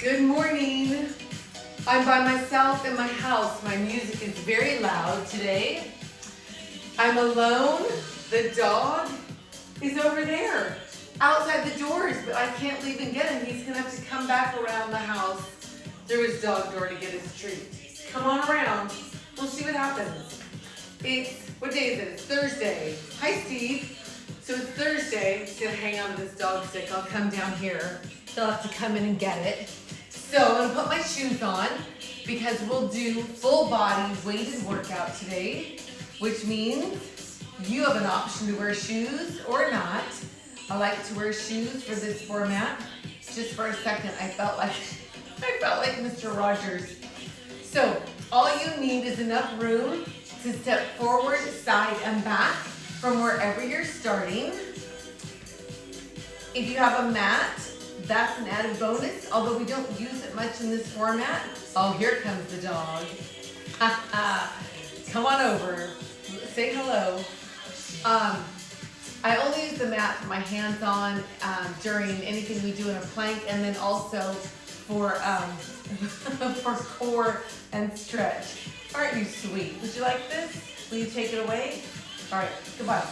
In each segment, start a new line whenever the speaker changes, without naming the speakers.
Good morning. I'm by myself in my house. My music is very loud today. I'm alone. The dog is over there outside the doors, but I can't leave and get him. He's gonna have to come back around the house through his dog door to get his treat. Come on around. We'll see what happens. What day is it? It's Thursday. Hi, Steve. So it's Thursday. He's gonna hang on to this dog stick. I'll come down here. He'll have to come in and get it. So I'm gonna put my shoes on because we'll do full body weighted workout today, which means you have an option to wear shoes or not. I like to wear shoes for this format. Just for a second, I felt like Mr. Rogers. So all you need is enough room to step forward, side, and back from wherever you're starting. If you have a mat, that's an added bonus, although we don't use it much in this format. Oh, here comes the dog. Come on over, say hello. I only use the mat for my hands on during anything we do in a plank, and then also for core and stretch. Aren't you sweet? Would you like this? Will you take it away? All right, goodbye.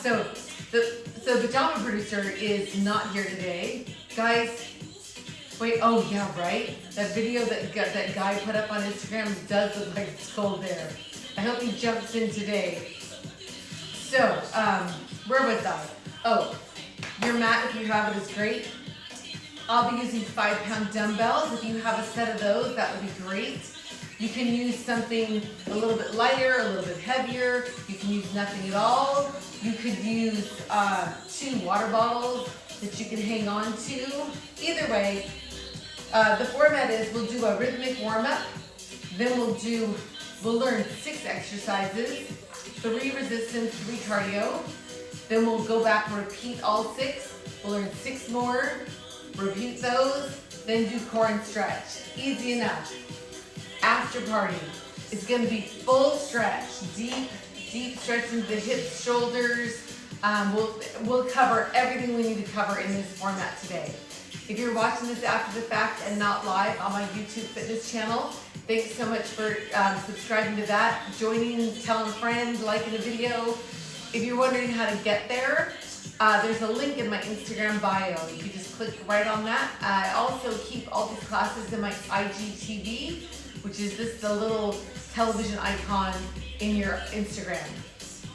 So the pajama producer is not here today. Guys, wait, oh yeah, right? That video that guy put up on Instagram does look like it's cold there. I hope he jumps in today. So, where was I? Oh, your mat, if you have it, is great. I'll be using 5-pound dumbbells. If you have a set of those, that would be great. You can use something a little bit lighter, a little bit heavier. You can use nothing at all. You could use 2 water bottles that you can hang on to. Either way, the format is we'll do a rhythmic warm-up. Then we'll learn 6 exercises, 3 resistance, 3 cardio. Then we'll go back and repeat all 6. We'll learn 6 more, repeat those, then do core and stretch. Easy enough. After party, it's going to be full stretch, deep stretch into the hips, shoulders. We'll cover everything we need to cover in this format today. If you're watching this after the fact and not live on my YouTube fitness channel, thanks so much for subscribing to that, joining, telling a friend, liking a video. If you're wondering how to get there, there's a link in my Instagram bio. You can just click right on that. I also keep all these classes in my IGTV, which is the little television icon in your Instagram.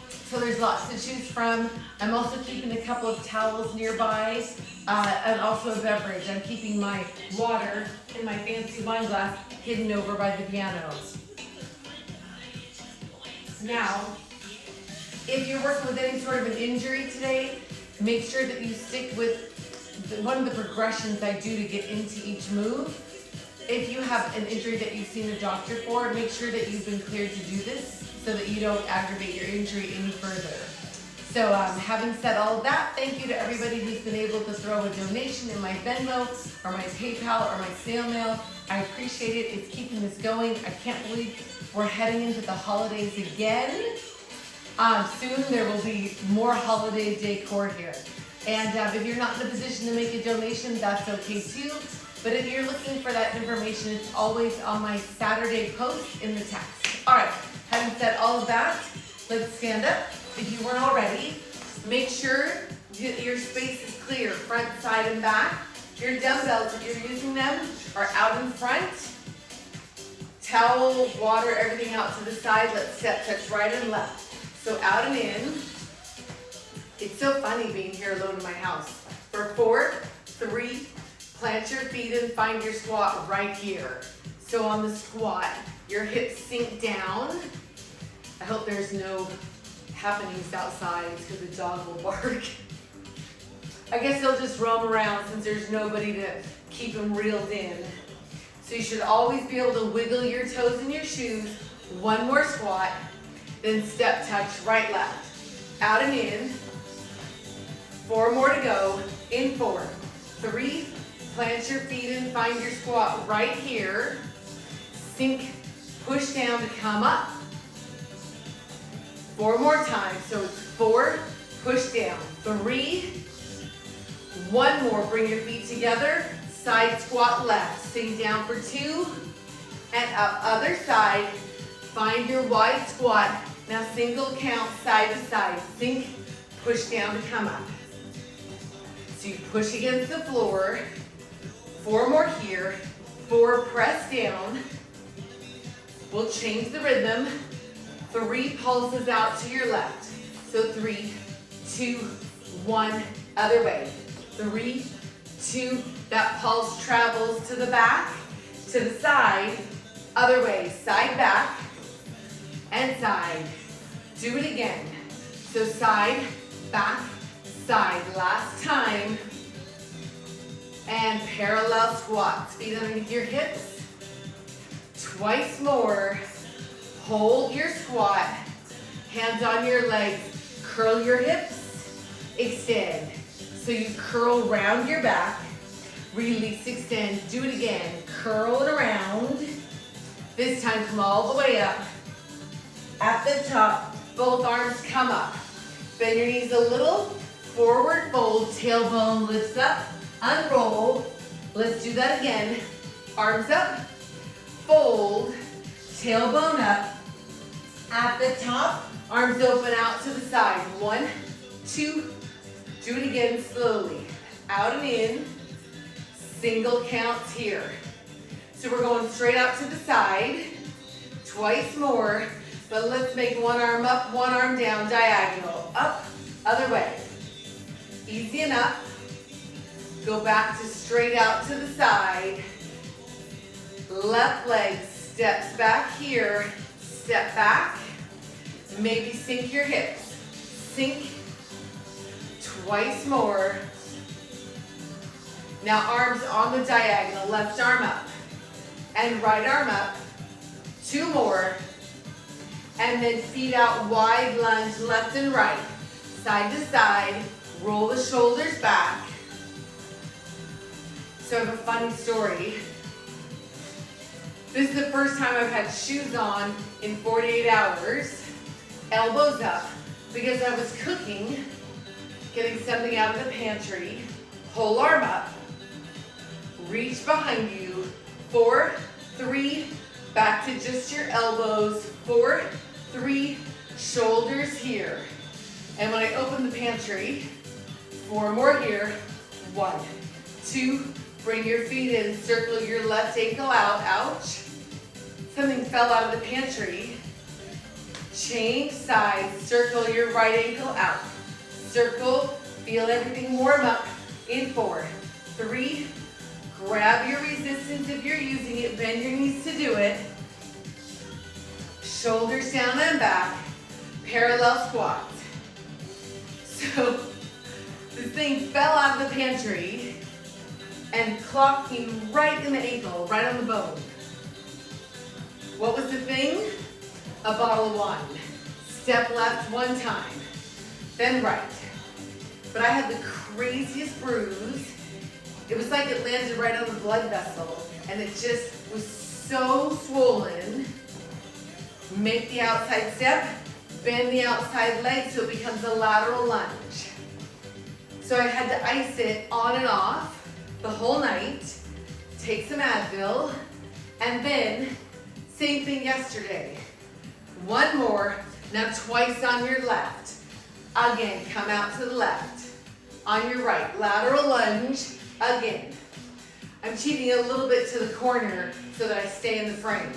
So there's lots to choose from. I'm also keeping a couple of towels nearby and also a beverage. I'm keeping my water in my fancy wine glass hidden over by the piano. Now, if you're working with any sort of an injury today, make sure that you stick with one of the progressions I do to get into each move. If you have an injury that you've seen a doctor for, make sure that you've been cleared to do this so that you don't aggravate your injury any further. So having said all of that, thank you to everybody who's been able to throw a donation in my Venmo or my PayPal or my snail mail. I appreciate it. It's keeping this going. I can't believe we're heading into the holidays again. Soon there will be more holiday decor here. And if you're not in a position to make a donation, that's okay too. But if you're looking for that information, it's always on my Saturday post in the text. All right, having said all of that, let's stand up. If you weren't already, make sure your space is clear, front, side, and back. Your dumbbells, if you're using them, are out in front. Towel, water, everything out to the side. Let's step touch right and left. So out and in. It's so funny being here alone in my house. For 4, 3, plant your feet and find your squat right here. So on the squat, your hips sink down. I hope there's no happenings outside because the dog will bark. I guess he'll just roam around since there's nobody to keep him reeled in. So you should always be able to wiggle your toes in your shoes. 1 more squat, then step touch right, left. Out and in. 4 more to go. In 4, 3, plant your feet and find your squat right here. Sink, push down to come up. 4 more times. So it's 4, push down. 3, 1 more. Bring your feet together. Side squat left. Sink down for 2. And up, other side. Find your wide squat. Now single count side to side. Sink, push down to come up. So you push against the floor. 4 more here. 4, press down. We'll change the rhythm. 3 pulses out to your left. So 3, 2, 1, other way. 3, 2, that pulse travels to the back, to the side, other way, side back, and side. Do it again. So side, back, side. Last time. And parallel squats. Feet underneath your hips. Twice more. Hold your squat. Hands on your legs. Curl your hips. Extend. So you curl round your back. Release, extend. Do it again. Curl it around. This time come all the way up. At the top, both arms come up. Bend your knees a little. Forward fold. Tailbone lifts up. Unroll. Let's do that again. Arms up. Fold. Tailbone up. At the top, arms open out to the side. 1, 2. Do it again slowly. Out and in. Single counts here. So we're going straight out to the side. Twice more. But let's make one arm up, one arm down, diagonal. Up, other way. Easy enough. Go back to straight out to the side. Left leg steps back here. Step back. Maybe sink your hips. Sink. Twice more. Now arms on the diagonal. Left arm up. And right arm up. 2 more. And then feet out wide lunge left and right. Side to side. Roll the shoulders back. So I have a funny story. This is the first time I've had shoes on in 48 hours. Elbows up, because I was cooking, getting something out of the pantry. Whole arm up. Reach behind you. 4, 3, back to just your elbows. 4, 3, shoulders here. And when I open the pantry, 4 more here. 1, 2, bring your feet in, circle your left ankle out, ouch. Something fell out of the pantry. Change sides, circle your right ankle out. Circle, feel everything warm up in 4, 3, grab your resistance if you're using it, bend your knees to do it. Shoulders down and back, parallel squat. So, this thing fell out of the pantry and clocked me right in the ankle, right on the bone. What was the thing? A bottle of wine. Step left 1 time, then right. But I had the craziest bruise. It was like it landed right on the blood vessel, and it just was so swollen. Make the outside step, bend the outside leg so it becomes a lateral lunge. So I had to ice it on and off the whole night, take some Advil, and then same thing yesterday. 1 more, now twice on your left. Again, come out to the left. On your right, lateral lunge, again. I'm cheating a little bit to the corner so that I stay in the frame.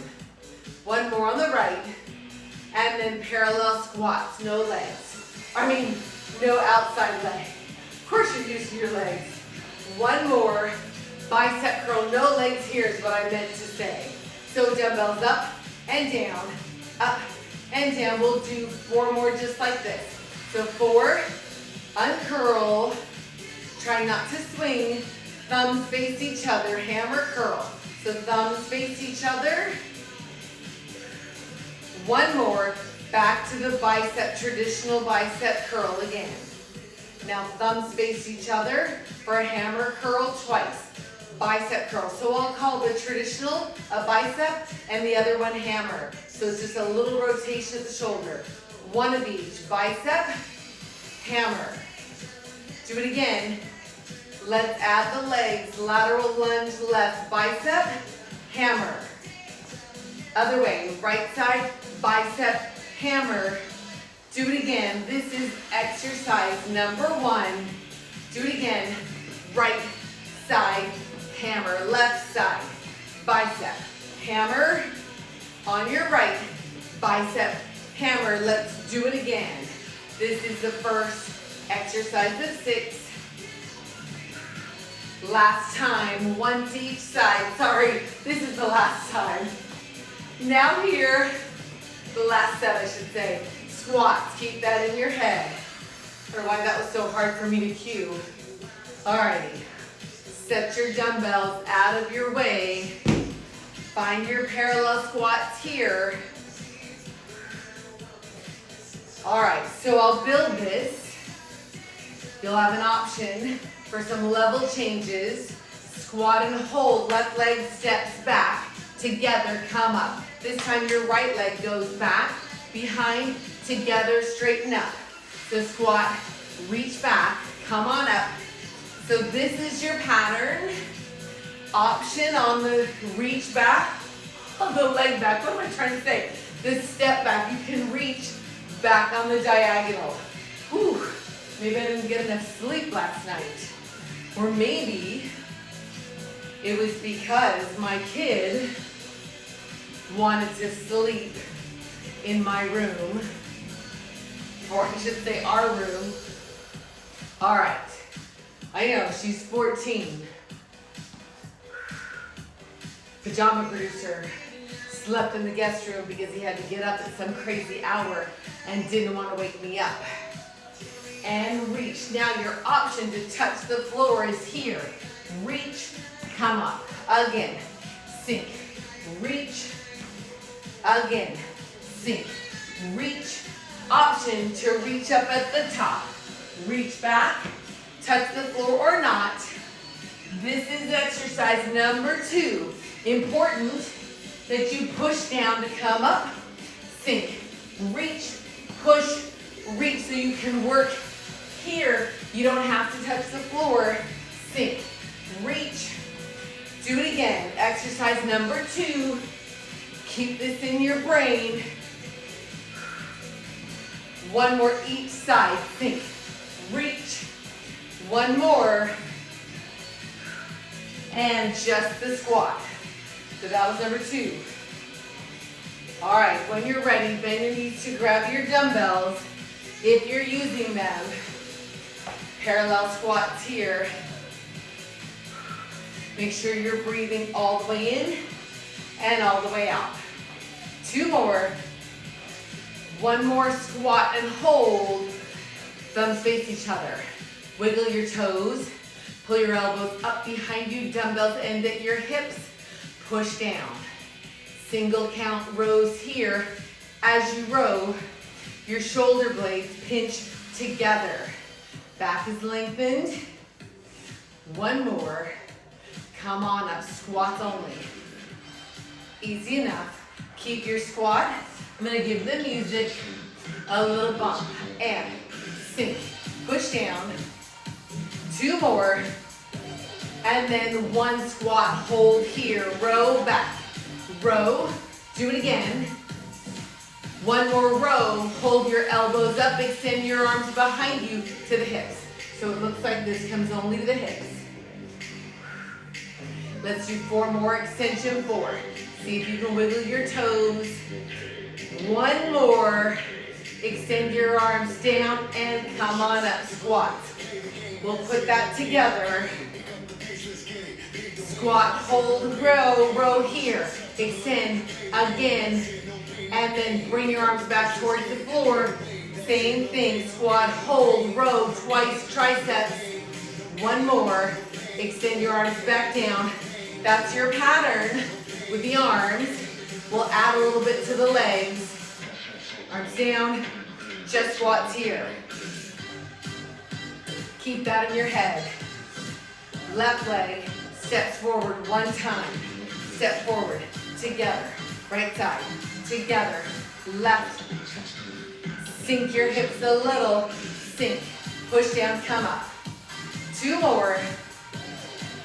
1 more on the right, and then parallel squats, no legs. No outside leg. Of course you're used to your legs. 1 more, bicep curl, no legs here is what I meant to say. So dumbbells up and down, up and down. We'll do 4 more just like this. So 4, uncurl, try not to swing, thumbs face each other, hammer curl. So thumbs face each other. 1 more, back to the bicep, traditional bicep curl again. Now thumbs face each other for a hammer curl twice. Bicep curl. So I'll call the traditional a bicep and the other one hammer. So it's just a little rotation of the shoulder. 1 of each. Bicep, hammer. Do it again. Let's add the legs. Lateral lunge, left bicep, hammer. Other way, right side, bicep, hammer. Do it again. This is exercise number 1. Do it again. Right side, hammer. Left side, bicep, hammer. On your right, bicep, hammer. Let's do it again. This is the first exercise of 6. Last time, 1 to each side. Sorry, this is the last time. Now here, the last set I should say. Squats, keep that in your head. Or why that was so hard for me to cue. Alrighty, set your dumbbells out of your way. Find your parallel squats here. Alright, so I'll build this. You'll have an option for some level changes. Squat and hold, left leg steps back, together, come up. This time your right leg goes back, behind, together, straighten up. So squat, reach back, come on up. So this is your pattern. Option on the reach back, on the leg back. What am I trying to say? The step back, you can reach back on the diagonal. Whew, maybe I didn't get enough sleep last night. Or maybe it was because my kid wanted to sleep in my room, or I should say our room. All right, I know, she's 14. Pajama producer slept in the guest room because he had to get up at some crazy hour and didn't want to wake me up. And reach. Now your option to touch the floor is here. Reach, come up. Again, sink, reach. Again, sink, reach. Option to reach up at the top. Reach back, touch the floor or not. This is exercise number 2. Important that you push down to come up, sink, reach, push, reach, so you can work here. You don't have to touch the floor. Sink, reach. Do it again. Exercise number 2. Keep this in your brain. One more each side. Sink, reach. One more. And just the squat. So that was number 2. All right, when you're ready, bend your knees to grab your dumbbells. If you're using them, parallel squats here. Make sure you're breathing all the way in and all the way out. 2 more. 1 more squat and hold. Thumbs face each other. Wiggle your toes. Pull your elbows up behind you, dumbbells end at your hips. Push down. Single count rows here. As you row, your shoulder blades pinch together. Back is lengthened. 1 more. Come on up, squats only. Easy enough. Keep your squat. I'm gonna give the music a little bump. And sink, push down. 2 more. And then 1 squat, hold here. Row back, row. Do it again. 1 more row. Hold your elbows up, extend your arms behind you to the hips. So it looks like this comes only to the hips. Let's do 4 more, extension 4. See if you can wiggle your toes. 1 more. Extend your arms down and come on up, squat. We'll put that together. Squat, hold, row, row here. Extend again, and then bring your arms back towards the floor. Same thing, squat, hold, row, twice triceps. 1 more. Extend your arms back down. That's your pattern with the arms. We'll add a little bit to the legs. Arms down, just squats here. Keep that in your head. Left leg steps forward 1 time. Step forward, together. Right side, together. Left. Sink your hips a little. Sink. Push down, come up. 2 more.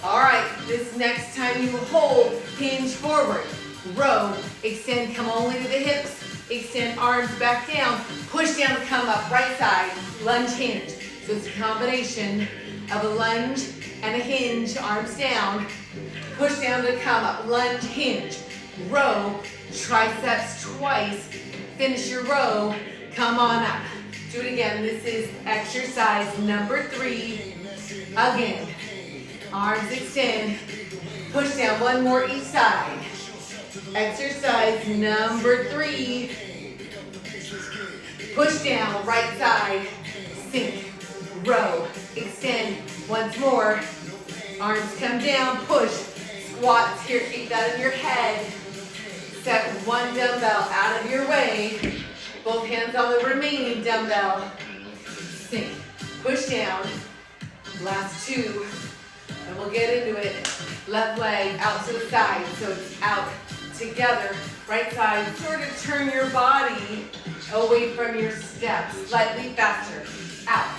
All right, this next time you hold, hinge forward, row, extend, come only to the hips, extend arms back down, push down to come up, right side, lunge, hinge. So it's a combination of a lunge and a hinge, arms down, push down to come up, lunge, hinge, row, triceps twice, finish your row, come on up. Do it again. This is exercise number 3. Again, arms extend, push down, one more each side. Exercise number 3. Push down, right side, sink, row, extend, once more. Arms come down, push, squats here, keep that in your head. Set one dumbbell out of your way. Both hands on the remaining dumbbell. Sink, push down. Last 2, and we'll get into it. Left leg out to the side, so it's out, together. Right side, sort of turn your body away from your steps, slightly faster. Out,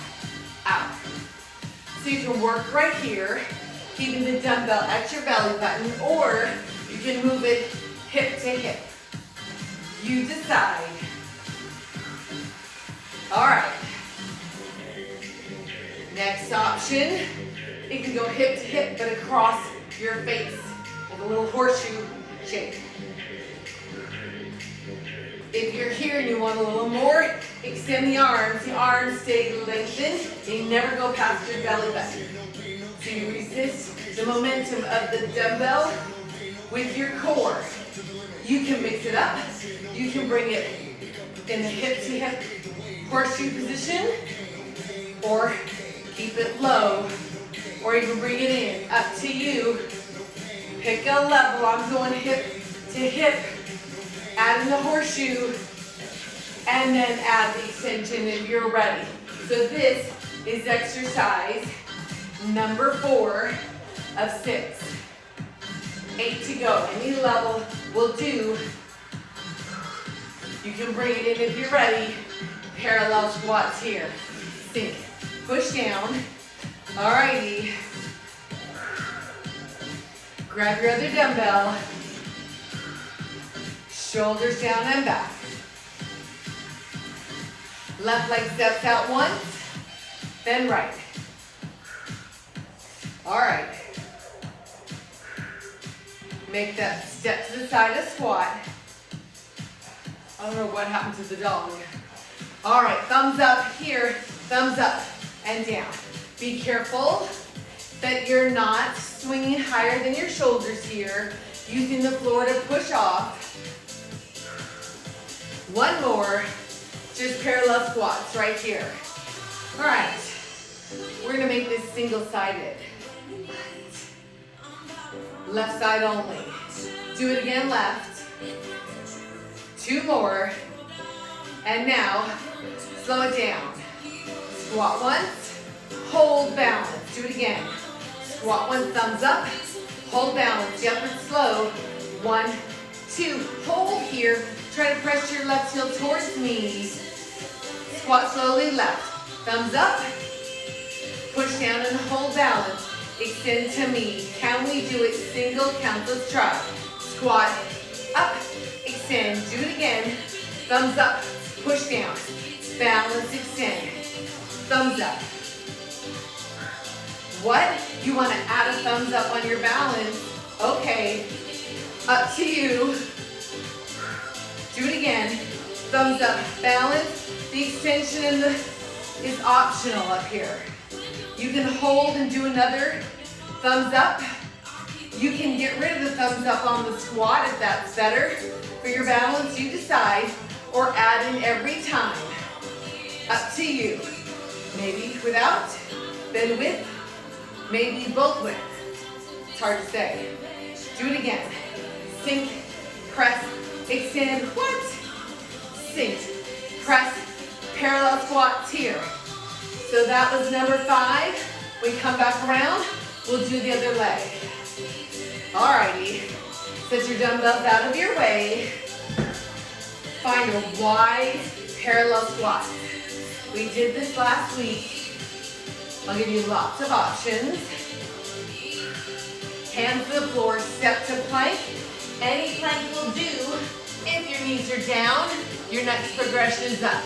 out. So you can work right here, keeping the dumbbell at your belly button, or you can move it hip to hip. You decide. All right. Next option, it can go hip to hip, but across your face with a little horseshoe shape. If you're here and you want a little more, extend the arms. The arms stay lengthened. They never go past your belly button. So you resist the momentum of the dumbbell with your core. You can mix it up. You can bring it in the hip to hip horseshoe position, or keep it low, or even bring it in. Up to you. Pick a level. I'm going hip to hip. Add in the horseshoe, and then add the extension if you're ready. So this is exercise number 4 of 6. 8 to go. Any level will do. You can bring it in if you're ready. Parallel squats here. Sink. Push down. Alrighty. Grab your other dumbbell. Shoulders down and back. Left leg steps out once, then right. Alright. Make that step to the side of squat. I don't know what happened to the dog. Alright, thumbs up here, thumbs up and down. Be careful that you're not swinging higher than your shoulders here, using the floor to push off. One more, just parallel squats right here. All right, we're gonna make this single-sided. Left side only. Do it again, left. 2 more. And now, slow it down. Squat once, hold balance. Do it again. Squat one, thumbs up, hold balance. Jump it slow. 1, 2, hold here. Try to press your left heel towards me. Squat slowly left. Thumbs up. Push down and hold balance. Extend to me. Can we do it single count? Let's try. Squat up. Extend. Do it again. Thumbs up. Push down. Balance. Extend. Thumbs up. What? You want to add a thumbs up on your balance? Okay. Up to you. Do it again. Thumbs up. Balance. The extension is optional up here. You can hold and do another thumbs up. You can get rid of the thumbs up on the squat if that's better. For your balance, you decide, or add in every time. Up to you. Maybe without, then with, maybe both with. It's hard to say. Do it again. Sink, press, extend, what? Sink, press, parallel squats here. So that was number 5. We come back around, we'll do the other leg. Alrighty, set your dumbbells out of your way. Find a wide parallel squat. We did this last week. I'll give you lots of options. Hands to the floor, step to plank. Any plank will do. If your knees are down, your next progression is up.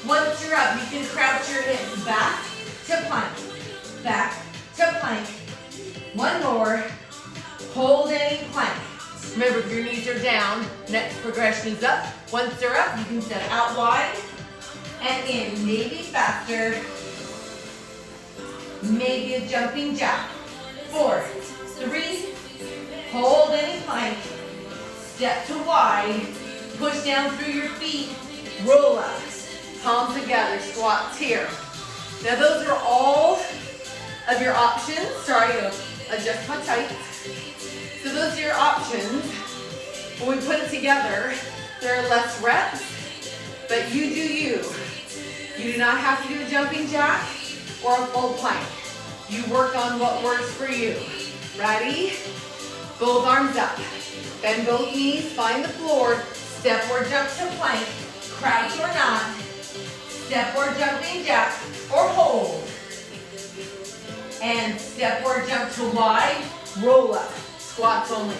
Once you're up, you can crouch your hips back to plank. Back to plank. One more. Hold any plank. Remember, if your knees are down, next progression is up. Once they're up, you can step out wide and in. Maybe faster. Maybe a jumping jack. 4, 3, hold any plank. Step to wide. Push down through your feet. Roll up. Palms together. Squats here. Now those are all of your options. Sorry to adjust my tights. So those are your options. When we put it together, there are less reps, but you do you. You do not have to do a jumping jack or a full plank. You work on what works for you. Ready? Both arms up. Bend both knees, find the floor. Step or jump to plank, crouch or not. Step or jumping jack or hold. And step or jump to wide, roll up. Squats only.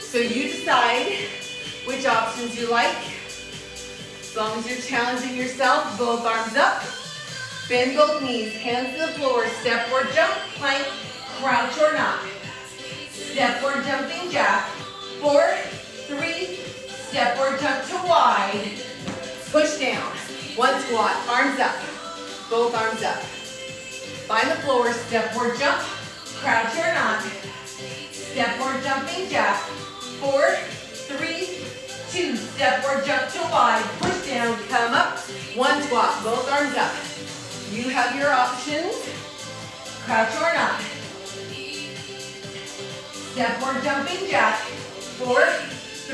So you decide which options you like. As long as you're challenging yourself, both arms up. Bend both knees, hands to the floor, step or jump, plank, crouch or not. Step or jumping jack. 4, 3, step or jump to wide. Push down. One squat, arms up. Both arms up. Find the floor, step or jump, crouch or not. Step or jumping jack. 4, 3, 2, step or jump to wide. Push down, come up. One squat, both arms up. You have your options. Crouch or not. Step or jumping jack. 4,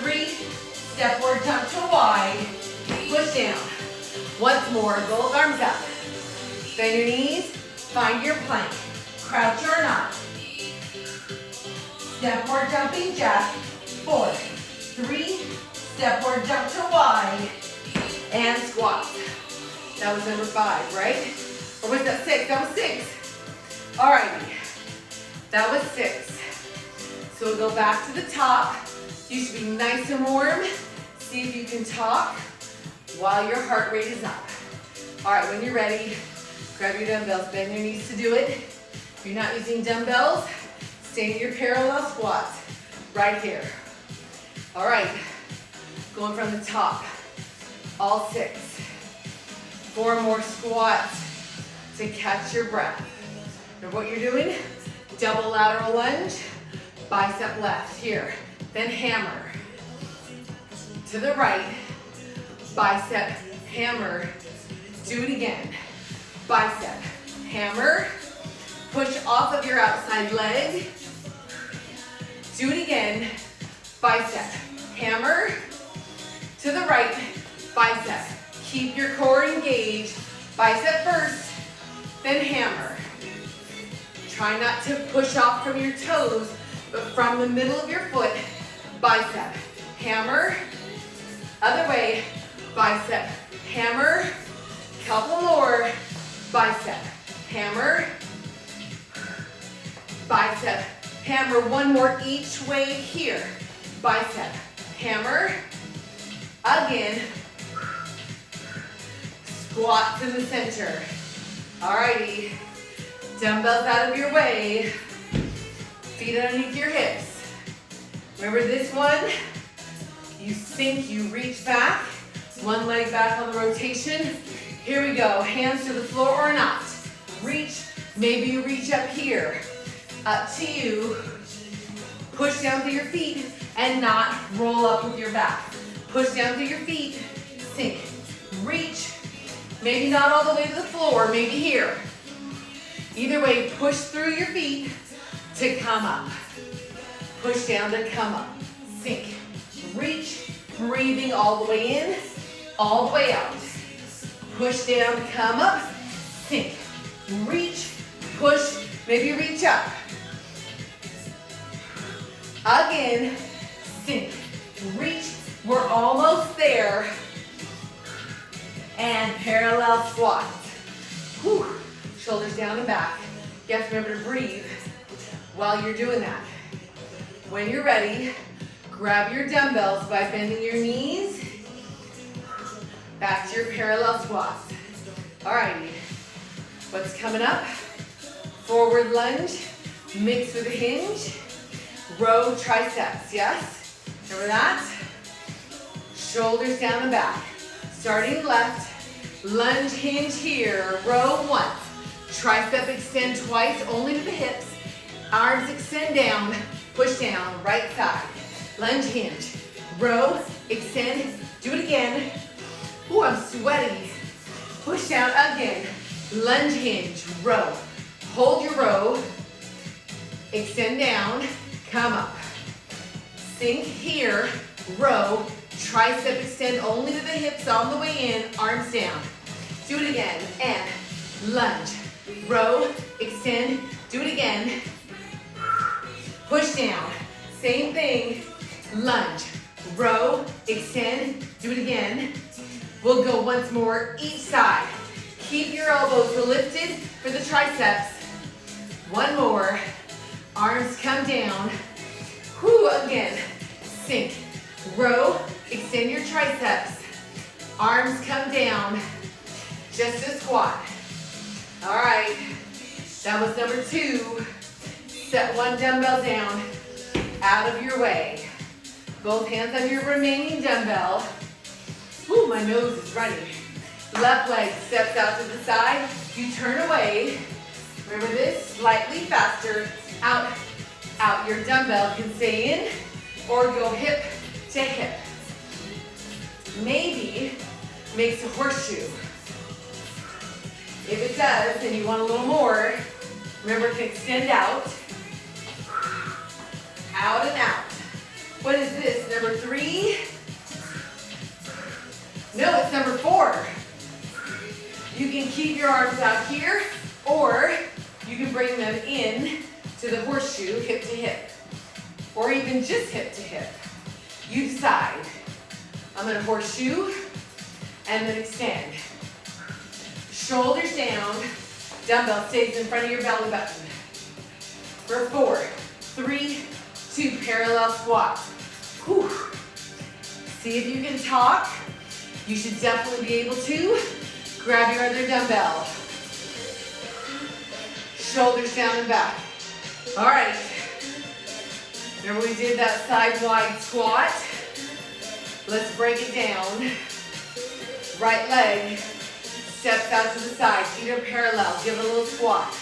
3, step or jump to wide. Push down. Once more, both arms up. Bend your knees, find your plank. Crouch or not. Step or jumping jack. 4, 3, step or jump to wide. And squat. That was number 5, right? Or was that 6? That was 6. Alrighty. That was 6. So we'll go back to the top. You should be nice and warm. See if you can talk while your heart rate is up. Alright, when you're ready, grab your dumbbells, bend your knees to do it. If you're not using dumbbells, stay in your parallel squats right here. Alright, going from the top, all 6. 4 more squats to catch your breath. Now what you're doing, double lateral lunge, bicep left here, then hammer. To the right, bicep, hammer. Do it again. Bicep, hammer. Push off of your outside leg. Do it again. Bicep, hammer. To the right, bicep. Keep your core engaged. Bicep first, then hammer. Try not to push off from your toes, but from the middle of your foot, bicep, hammer. Other way, bicep, hammer. Couple more, bicep, hammer. Bicep, hammer. One more each way here. Bicep, hammer. Again. Squat to the center. Alrighty. Dumbbells out of your way. Feet underneath your hips. Remember this one? You sink, you reach back. One leg back on the rotation. Here we go. Hands to the floor or not. Reach. Maybe you reach up here. Up to you. Push down through your feet and not roll up with your back. Push down through your feet. Sink. Reach. Maybe not all the way to the floor. Maybe here. Either way, push through your feet to come up. Push down to come up. Sink. Reach. Breathing all the way in, all the way out. Push down to come up. Sink. Reach. Push. Maybe reach up. Again. Sink. Reach. We're almost there. And parallel squat. Whew. Shoulders down and back. You have to remember to breathe while you're doing that. When you're ready, grab your dumbbells by bending your knees back to your parallel squats. Alrighty, what's coming up? Forward lunge, mixed with a hinge, row triceps, yes? Remember that? Shoulders down and back. Starting left, lunge hinge here, row once. Tricep extend twice, only to the hips. Arms extend down, push down, right side. Lunge hinge, row, extend, do it again. Ooh, I'm sweaty. Push down again. Lunge hinge, row. Hold your row, extend down, come up. Sink here, row, tricep extend only to the hips on the way in, arms down. Do it again, and lunge, row, extend, do it again. Push down, same thing, lunge, row, extend, do it again. We'll go once more, each side. Keep your elbows lifted for the triceps. One more, arms come down. Whew, again, sink, row, extend your triceps. Arms come down, just a squat. All right, that was number 2. Set one dumbbell down, out of your way. Both hands on your remaining dumbbell. Ooh, my nose is running. Left leg steps out to the side. You turn away. Remember this, slightly faster. Out, out. Your dumbbell can stay in or go hip to hip. Maybe makes a horseshoe. If it does, and you want a little more, remember to extend out. Out and out. What is this, number 3? No, it's number 4. You can keep your arms out here, or you can bring them in to the horseshoe, hip to hip, or even just hip to hip. You decide. I'm gonna horseshoe and then extend. Shoulders down, dumbbell stays in front of your belly button. For 4, 3, 2, parallel squats. Whew. See if you can talk. You should definitely be able to. Grab your other dumbbell. Shoulders down and back. All right. Remember we did that side wide squat? Let's break it down. Right leg steps out to the side. Feet are parallel. Give it a little squat.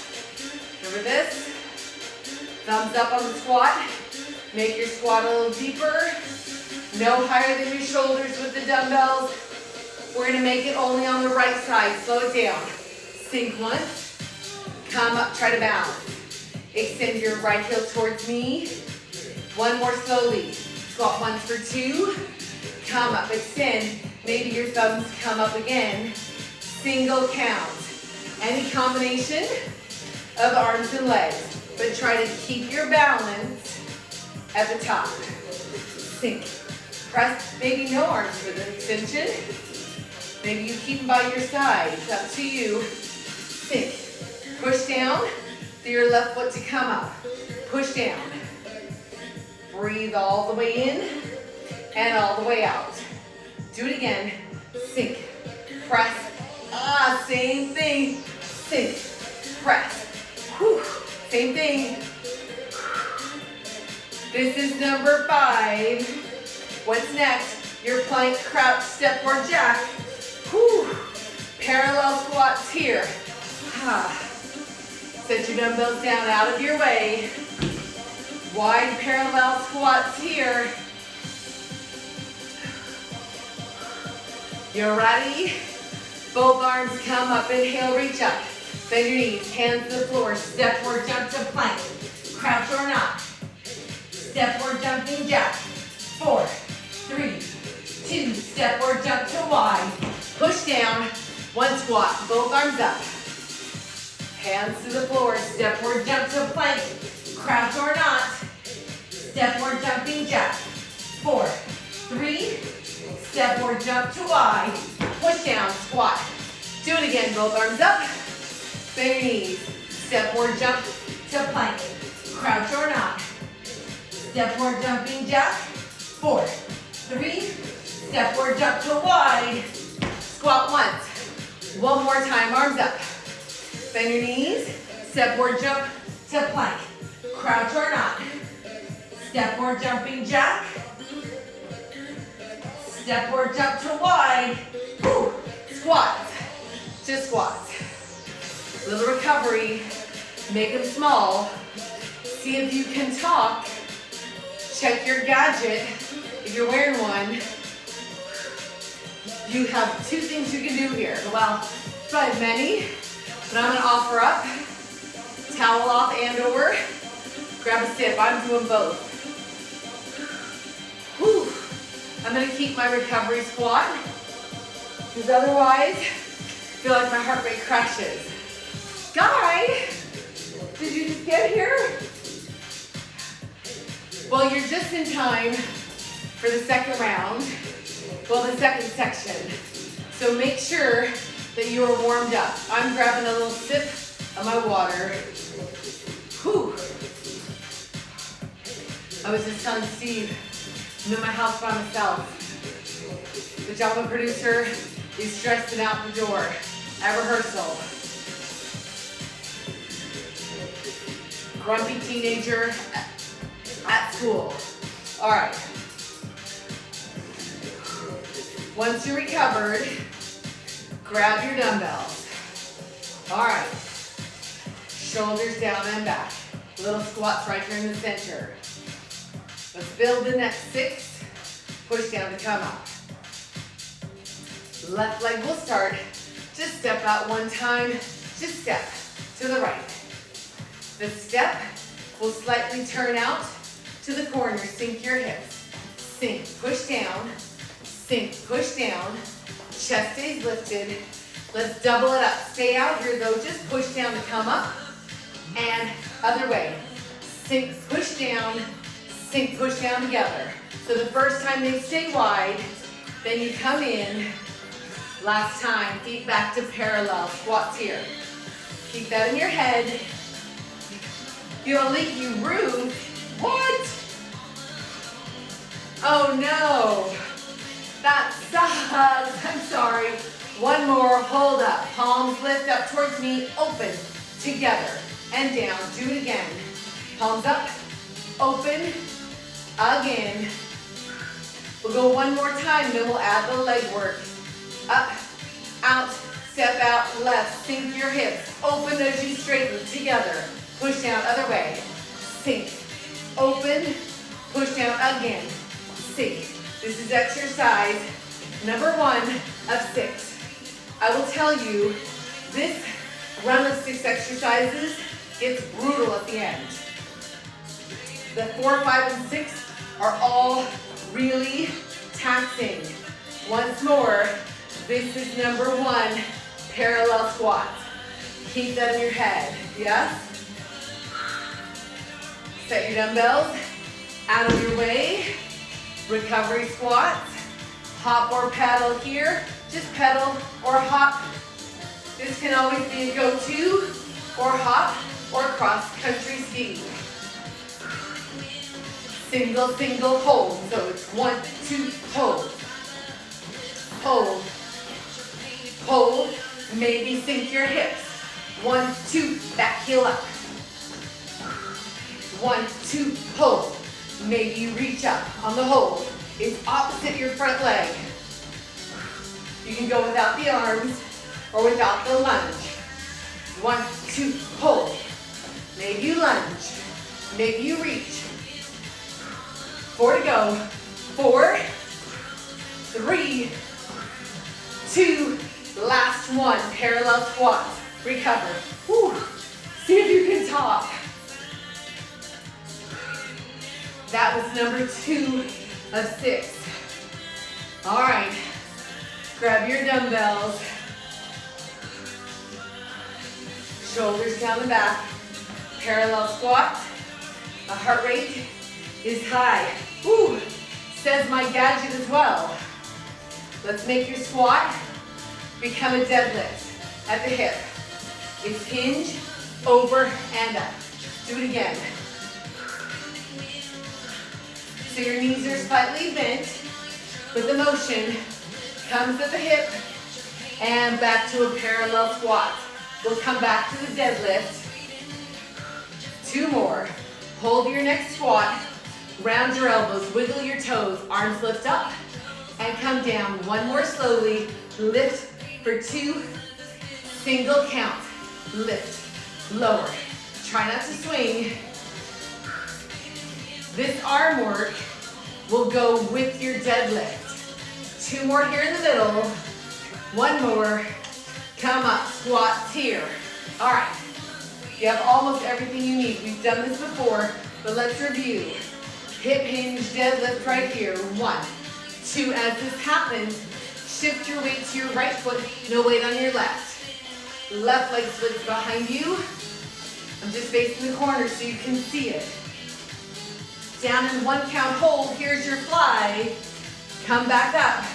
Remember this? Thumbs up on the squat. Make your squat a little deeper. No higher than your shoulders with the dumbbells. We're gonna make it only on the right side. Slow it down. Sink once. Come up, try to balance. Extend your right heel towards me. One more slowly. Squat once for 2. Come up, extend. Maybe your thumbs come up again. Single count. Any combination of arms and legs. But try to keep your balance at the top. Sink. Press, maybe no arms for the extension. Maybe you keep them by your side. It's up to you. Sink. Push down through your left foot to come up. Push down. Breathe all the way in and all the way out. Do it again. Sink. Press. Same thing. Sink. Press. Whew. Same thing. This is number 5. What's next? Your plank, crouch, step, or jack. Whew. Parallel squats here. Set your dumbbells down out of your way. Wide parallel squats here. You're ready? Both arms come up, inhale, reach up. Bend your knees, hands to the floor, step or jump to plank. Crouch or not. Step or jumping jack. 4, 3, 2, step or jump to wide. Push down, one squat, both arms up. Hands to the floor, step or jump to plank. Crouch or not. Step or jumping jack. 4, 3, step or jump to wide. Push down, squat. Do it again, both arms up. Bend your knees. Step or jump to plank. Crouch or not. step or jumping jack, 4, 3, step or jump to wide, squat once. One more time, arms up. Bend your knees, step or jump to plank, crouch or not. Step or jumping jack, step or jump to wide, woo. Squats, just squats. Little recovery, make them small. See if you can talk. Check your gadget, if you're wearing one. You have 2 things you can do here. Well, probably many, but I'm gonna offer up towel off and or grab a sip. I'm doing both. Whew. I'm gonna keep my recovery squat, because otherwise, I feel like my heart rate crashes. Guy, did you just get here? Well, you're just in time for the second round, well, the second section. So make sure that you are warmed up. I'm grabbing a little sip of my water. Whew. I was just telling Steve, I'm in my house by myself. The drama producer is stressing out the door at rehearsal. Grumpy teenager at school. All right. Once you're recovered, grab your dumbbells. All right. Shoulders down and back. Little squats right here in the center. Let's build the next 6. Push down to come up. Left leg will start. Just step out one time. Just step to the right. The step will slightly turn out to the corner. Sink your hips. Sink, push down. Sink, push down. Chest stays lifted. Let's double it up. Stay out here though. Just push down to come up. And other way. Sink, push down. Sink, push down together. So the first time they stay wide, then you come in. Last time, feet back to parallel. Squats here. Keep that in your head. You'll leak you rude. What? Oh no. That sucks. I'm sorry. One more. Hold up. Palms lift up towards me. Open. Together. And down. Do it again. Palms up. Open. Again. We'll go one more time, then we'll add the leg work. Up, out, step out, left. Sink your hips. Open as you straighten. Together. Push down, other way. Sink. Open. Push down again. Sink. This is exercise number 1 of 6. I will tell you, this run of 6 exercises gets brutal at the end. The 4, 5, and 6 are all really taxing. Once more, this is number 1, parallel squat. Keep that in your head, yes? Set your dumbbells out of your way. Recovery squats. Hop or pedal here. Just pedal or hop. This can always be a go-to, or hop, or cross-country ski. Single, single, hold. So it's 1, 2, hold. Hold. Hold. Maybe sink your hips. 1, 2, back heel up. 1, 2, hold. Maybe you reach up on the hold. It's opposite your front leg. You can go without the arms or without the lunge. 1, 2, hold. Maybe you lunge. Maybe you reach. 4 to go. 4, 3, 2, last one. Parallel squats. Recover. Whew. See if you can talk. That was number 2 of 6. All right. Grab your dumbbells. Shoulders down the back. Parallel squat. The heart rate is high. Ooh, says my gadget as well. Let's make your squat become a deadlift at the hip. It's hinge, over, and up. Do it again. So your knees are slightly bent, but the motion comes at the hip and back to a parallel squat. We'll come back to the deadlift. 2 more. Hold your next squat. Round your elbows, wiggle your toes, arms lift up, and come down. 1 more slowly. Lift for 2. Single count. Lift. Lower. Try not to swing. This arm work will go with your deadlift. 2 more here in the middle. 1 more. Come up. Squats here. All right. You have almost everything you need. We've done this before, but let's review. Hip hinge deadlift right here. 1, 2. As this happens, shift your weight to your right foot. No weight on your left. Left leg splits behind you. I'm just facing the corner so you can see it. Down in 1 count hold. Here's your fly. Come back up.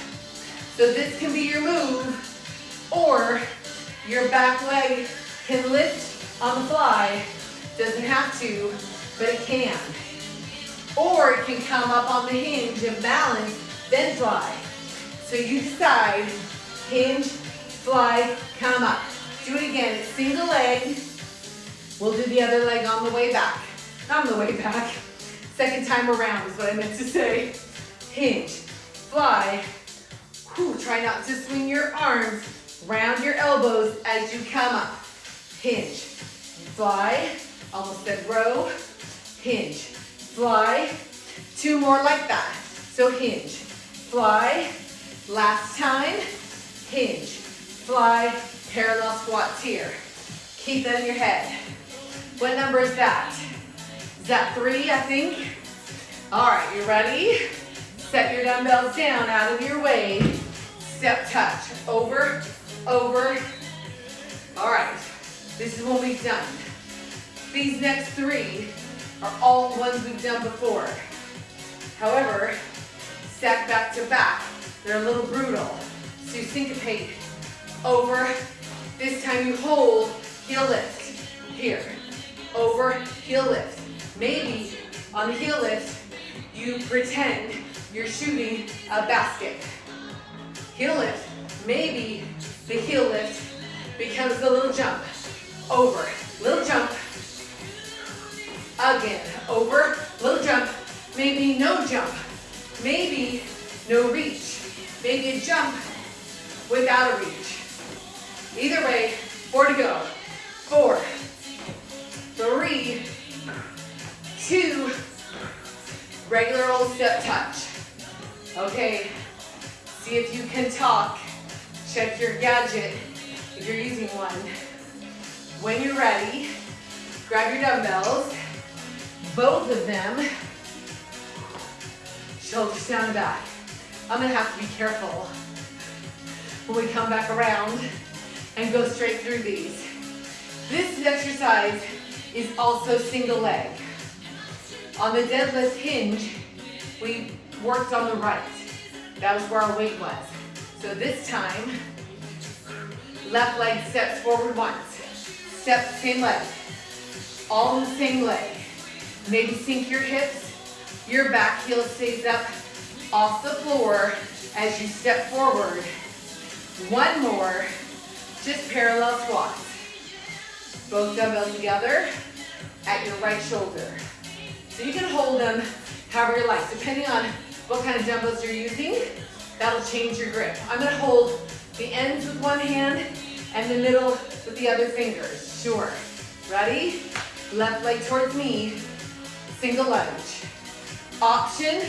So this can be your move, or your back leg can lift on the fly. Doesn't have to, but it can. Or it can come up on the hinge and balance, then fly. So you decide, hinge, fly, come up. Do it again, it's single leg. We'll do the other leg on the way back. On the way back. Second time around is what I meant to say. Hinge, fly. Whew, try not to swing your arms. Round your elbows as you come up. Hinge, fly. Almost said row. Hinge, fly. 2 more like that. So hinge, fly. Last time. Hinge, fly. Parallel squats here. Keep that in your head. What number is that? Is that 3, I think? All right, you ready? Set your dumbbells down out of your way. Step touch. Over, over. All right, this is what we've done. These next 3 are all ones we've done before. However, stack back to back. They're a little brutal. So you syncopate over. This time you hold, heel lift. Here, over, heel lift. Maybe on the heel lift, you pretend you're shooting a basket. Heel lift, maybe the heel lift becomes a little jump. Over, little jump. Again, over, little jump. Maybe no jump. Maybe no reach. Maybe a jump without a reach. Either way, 4 to go. 4, 3, 2, regular old step touch. Okay, see if you can talk. Check your gadget if you're using one. When you're ready, grab your dumbbells, both of them, shoulders down and back. I'm gonna have to be careful when we come back around and go straight through these. This exercise is also single leg. On the deadlift hinge, we worked on the right. That was where our weight was. So this time, left leg steps forward once. Step, same leg. All in the same leg. Maybe sink your hips. Your back heel stays up off the floor as you step forward. 1 more, just parallel squats. Both dumbbells together at your right shoulder. So you can hold them however you like. Depending on what kind of dumbbells you're using, that'll change your grip. I'm gonna hold the ends with one hand and the middle with the other fingers. Sure. Ready? Left leg towards me, single lunge. Option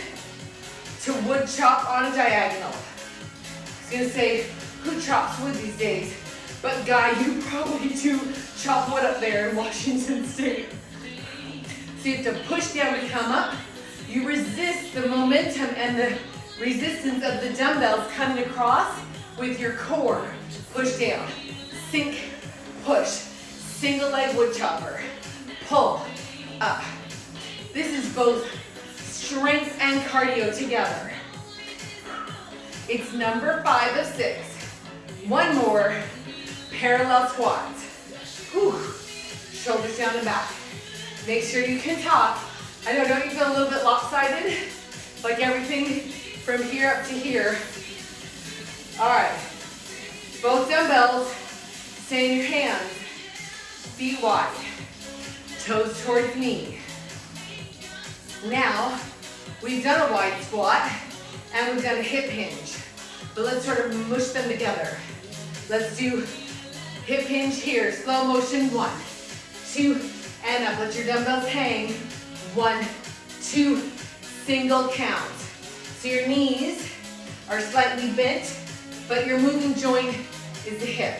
to wood chop on a diagonal. I was gonna say, who chops wood these days? But Guy, you probably do chop wood up there in Washington State. So you have to push down to come up. You resist the momentum and the resistance of the dumbbells coming across with your core. Push down, sink, push. Single leg wood chopper. Pull, up. This is both strength and cardio together. It's number 5 of 6. 1 more, parallel squats. Whew. Shoulders down and back. Make sure you can talk. I know, don't you feel a little bit lopsided? bouncing from here up to here. All right, both dumbbells, stay in your hands, feet wide, toes towards knee. Now, we've done a wide squat and we've done a hip hinge, but let's sort of mush them together. Let's do hip hinge here, slow motion, 1, 2, and up. Let your dumbbells hang, 1, 2, single count. So your knees are slightly bent, but your moving joint is the hip.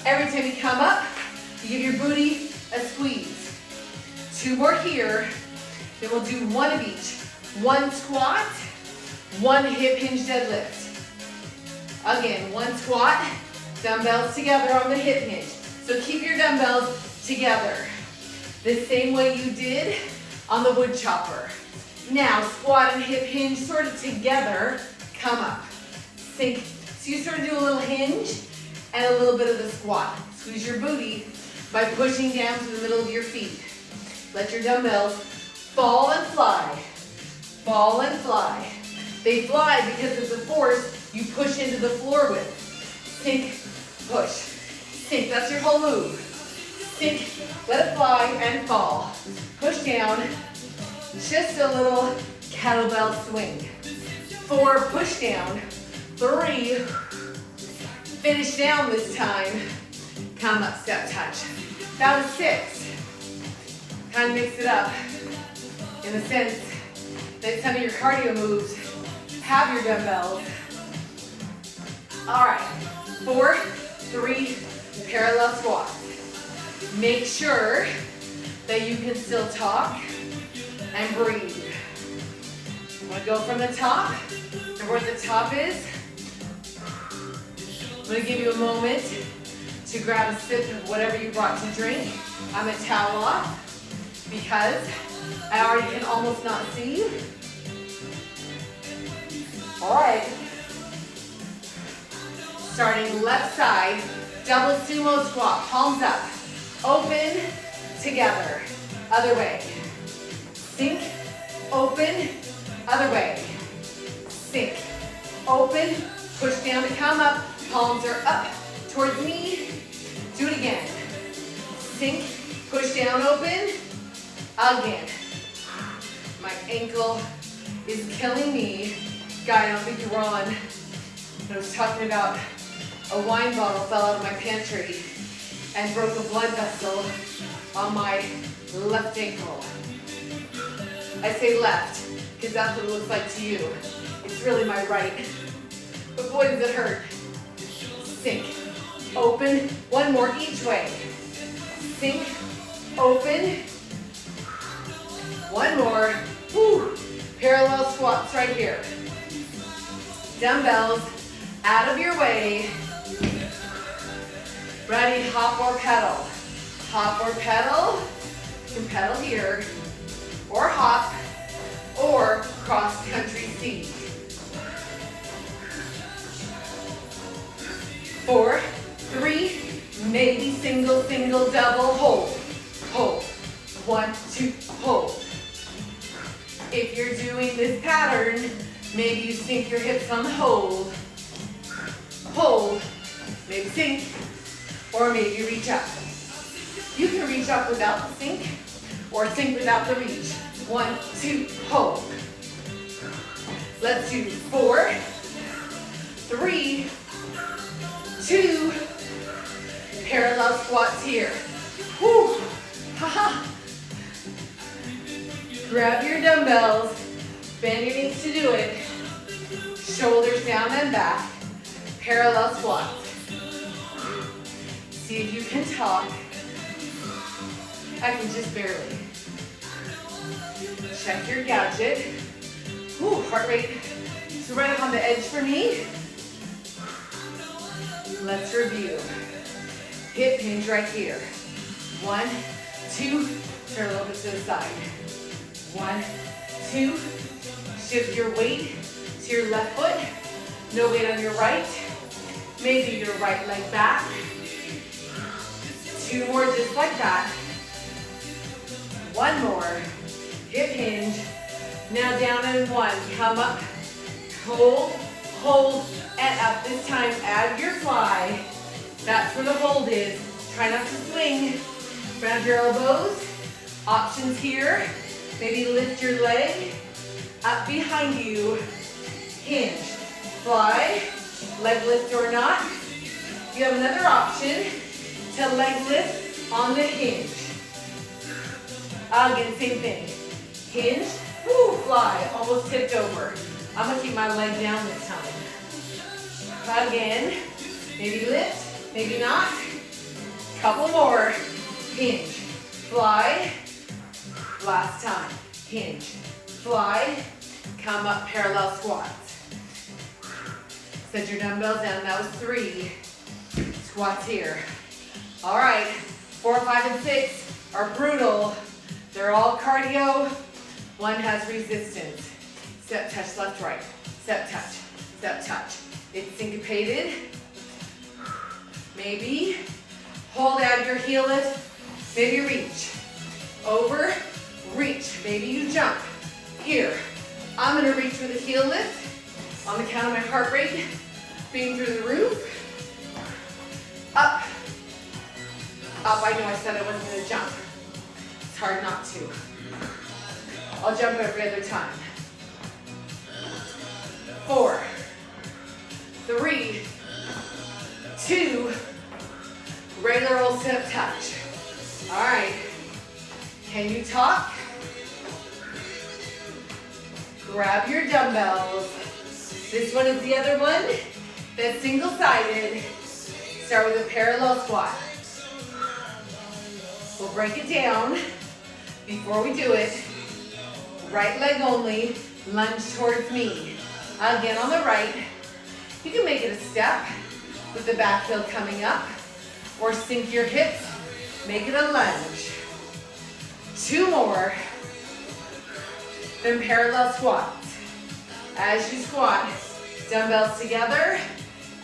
Every time you come up, you give your booty a squeeze. 2 more here, then we'll do 1 of each. 1 squat, 1 hip hinge deadlift. Again, 1 squat, dumbbells together on the hip hinge. So keep your dumbbells together, the same way you did on the wood chopper. Now, squat and hip hinge sort of together, come up. Sink. So you sort of do a little hinge and a little bit of the squat. Squeeze your booty by pushing down to the middle of your feet. Let your dumbbells fall and fly. Fall and fly. They fly because of the force you push into the floor with. Sink, push. Sink, that's your whole move. Sink, let it fly and fall. Push down. Just a little kettlebell swing. 4, push down. 3, finish down this time. Come up, step touch. That was 6. Kind of mix it up in the sense that some of your cardio moves have your dumbbells. All right, 4, 3, parallel squats. Make sure that you can still talk and breathe. I'm gonna go from the top, and where the top is, I'm gonna give you a moment to grab a sip of whatever you brought to drink. I'm gonna towel off because I already can almost not see you. All right. Starting left side, double sumo squat, palms up, open, together, other way. Sink, open, other way. Sink, open, push down to come up, palms are up towards me. Do it again. Sink, push down, open, again. My ankle is killing me. Guy, I don't think you were on. I was talking about a wine bottle fell out of my pantry and broke a blood vessel on my left ankle. I say left because that's what it looks like to you. It's really my right. But boy, does it hurt. Sink, open, 1 more each way. Sink, open, 1 more. Woo. Parallel squats right here. Dumbbells out of your way. Ready, hop or pedal. Hop or pedal. You can pedal here, or hop, or cross-country ski. 4, 3, maybe single, single, double, hold. Hold. 1, 2, hold. If you're doing this pattern, maybe you sink your hips on hold. Hold. Maybe sink. Or maybe reach up. You can reach up without the sink or sink without the reach. 1, 2, hold. Let's do 4, 3, 2, parallel squats here. Whew. Ha-ha. Grab your dumbbells, bend your knees to do it. Shoulders down and back. Parallel squats. See if you can talk. I can just barely. Check your gadget. Ooh, heart rate is right up on the edge for me. Let's review. Hip hinge right here. 1, 2, turn a little bit to the side. 1, 2, shift your weight to your left foot. No weight on your right. Maybe your right leg back. 2 more just like that. 1 more. Hip hinge. Now down in 1. Come up Hold, hold, and up. This time, add your fly. That's where the hold is. Try not to swing. Round your elbows. Options here. Maybe lift your leg up behind you. Hinge. Fly. Leg lift or not. You have another option to leg lift on the hinge. Again, same thing. Hinge. Woo, fly. Almost tipped over. I'm going to keep my leg down this time. Again. Maybe lift. Maybe not. Couple more. Hinge. Fly. Last time. Hinge. Fly. Come up, parallel squats. Set your dumbbells down. That was 3 squats here. All right. 4, 5, and 6 are brutal. They're all cardio. One has resistance. Step, touch, left, right. Step, touch. Step, touch. It's syncopated. Maybe. Hold out your heel lift. Maybe reach. Over. Reach. Maybe you jump. Here. I'm going to reach with a heel lift on the count of my heart rate being through the roof. Up. Up. I know I said I wasn't going to jump. It's hard not to. I'll jump every other time. 4, 3, 2, regular old step touch. All right. Can you talk? Grab your dumbbells. This one is the other one that's single-sided. Start with a parallel squat. We'll break it down before we do it. Right leg only, lunge towards me. Again on the right. You can make it a step with the back heel coming up, or sink your hips, make it a lunge. 2 more. Then parallel squats. As you squat, dumbbells together